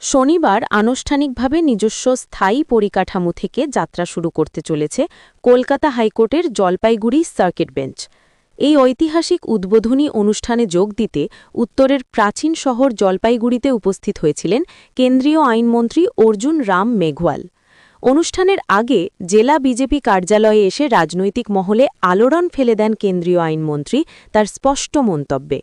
শনিবার আনুষ্ঠানিকভাবে নিজস্ব স্থায়ী পরিকাঠামো থেকে যাত্রা শুরু করতে চলেছে কলকাতা হাইকোর্টের জলপাইগুড়ি সার্কিট বেঞ্চ। এই ঐতিহাসিক উদ্বোধনী অনুষ্ঠানে যোগ দিতে উত্তরের প্রাচীন শহর জলপাইগুড়িতে উপস্থিত হয়েছিলেন কেন্দ্রীয় আইনমন্ত্রী অর্জুন রাম মেঘওয়াল। অনুষ্ঠানের আগে জেলা বিজেপি কার্যালয়ে এসে রাজনৈতিক মহলে আলোড়ন ফেলে দেন কেন্দ্রীয় আইনমন্ত্রী তার স্পষ্ট মন্তব্যে।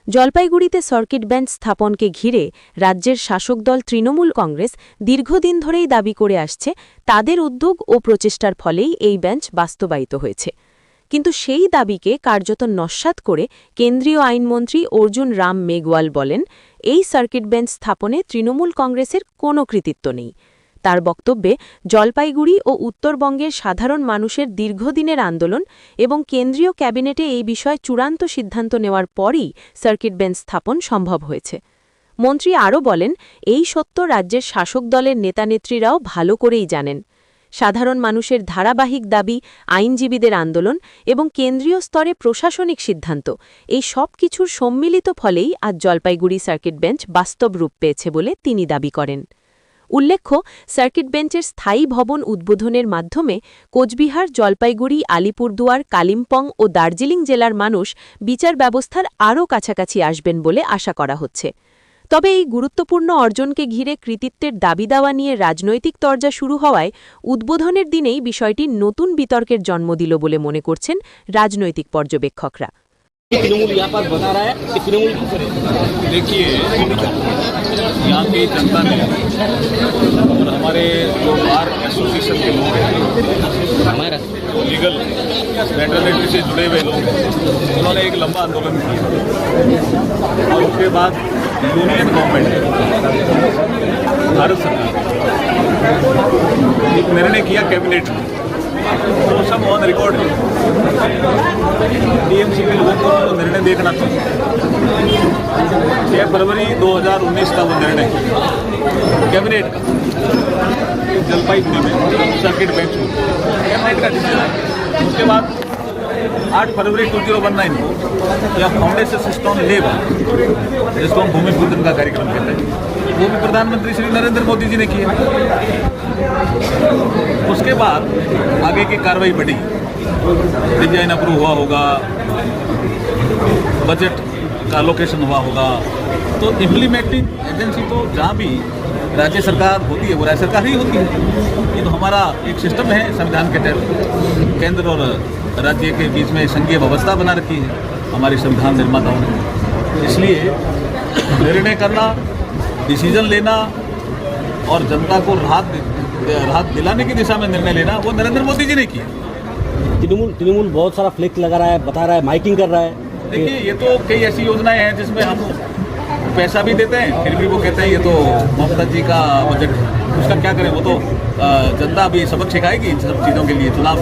জলপাইগুড়িতে সার্কিট বেঞ্চ স্থাপনকে ঘিরে রাজ্যের শাসক দল তৃণমূল কংগ্রেস দীর্ঘদিন ধরেই দাবি করে আসছে তাদের উদ্যোগ ও প্রচেষ্টার ফলেই এই বেঞ্চ বাস্তবায়িত হয়েছে। কিন্তু সেই দাবিকে কার্যত নস্যাৎ করে কেন্দ্রীয় আইনমন্ত্রী অর্জুন রাম মেঘওয়াল বলেন, এই সার্কিট বেঞ্চ স্থাপনে তৃণমূল কংগ্রেসের কোনো কৃতিত্ব নেই। তার বক্তব্যে জলপাইগুড়ি ও উত্তরবঙ্গের সাধারণ মানুষের দীর্ঘদিনের আন্দোলন এবং কেন্দ্রীয় ক্যাবিনেটে এই বিষয়ে চূড়ান্ত সিদ্ধান্ত নেওয়ার পরই সার্কিট বেঞ্চ স্থাপন সম্ভব হয়েছে। মন্ত্রী আরও বলেন, এই সত্য রাজ্যের শাসক দলের নেতানেত্রীরাও ভালো করেই জানেন। সাধারণ মানুষের ধারাবাহিক দাবি, আইনজীবীদের আন্দোলন এবং কেন্দ্রীয় স্তরে প্রশাসনিক সিদ্ধান্ত, এই সব কিছুর সম্মিলিত ফলেই আজ জলপাইগুড়ি সার্কিট বেঞ্চ বাস্তব রূপ পেয়েছে বলে তিনি দাবি করেন। উল্লেখ্য, সার্কিট বেঞ্চের স্থায়ী ভবন উদ্বোধনের মাধ্যমে কোচবিহার, জলপাইগুড়ি, আলিপুরদুয়ার, কালিম্পং ও দার্জিলিং জেলার মানুষ বিচার ব্যবস্থার আরও কাছাকাছি আসবেন বলে আশা করা হচ্ছে। তবে এই গুরুত্বপূর্ণ অর্জনকে ঘিরে কৃতিত্বের দাবি দেওয়া নিয়ে রাজনৈতিক তরজা শুরু হওয়ায় উদ্বোধনের দিনেই বিষয়টি নতুন বিতর্কের জন্ম দিল বলে মনে করছেন রাজনৈতিক পর্যবেক্ষকরা। तृणमूल यहाँ पर बता रहा है कि तृणमूल देखिए, यहाँ की जनता ने और हमारे जो बार एसोसिएशन के लोग हैं, हमारा लीगल वेटरनरी से जुड़े हुए लोग हैं, उन्होंने एक लंबा आंदोलन किया और उसके बाद यूनियन गवर्नमेंट ने, भारत सरकार एक निर्णय किया कैबिनेट में, वो सब ऑन रिकॉर्ड है। टीएमसी के लोगों को वो निर्णय देखना चाहिए। 6 फरवरी 2019 का वो निर्णय कैबिनेट का जलपाईगुड़ी में सर्किट बेंच में कैबिनेट का डिसीजन है। उसके बाद 8 फरवरी 2019 को यह फाउंडेशन स्टोन लेगा, जिसको हम भूमि पूजन का कार्यक्रम कहते हैं, वो भी प्रधानमंत्री श्री नरेंद्र मोदी जी ने किया। उसके बाद आगे की कार्रवाई बढ़ी, डिजाइन अप्रूव हुआ होगा, बजट का लोकेशन हुआ होगा, तो इम्प्लीमेंटिंग एजेंसी तो जहाँ भी राज्य सरकार होती है वो राज्य सरकार ही होती है। ये तो हमारा एक सिस्टम है, संविधान के तहत केंद्र और राज्य के बीच में संघीय व्यवस्था बना रखी है हमारे संविधान निर्माताओं ने। इसलिए निर्णय करना, डिसीजन लेना और जनता को राहत दिलाने की दिशा में निर्णय लेना वो नरेंद्र मोदी जी ने किया। तृणमूल बहुत सारा फ्लेक्स लगा रहा है, बता रहा है, माइकिंग कर रहा है। देखिए, ये तो कई ऐसी योजनाएं हैं जिसमें हम पैसा भी देते हैं, फिर भी वो कहते हैं ये तो ममता जी का बजट, उसका क्या करें, वो तो जनता अभी सबक सिखाएगी इन सब चीज़ों के लिए। चुनाव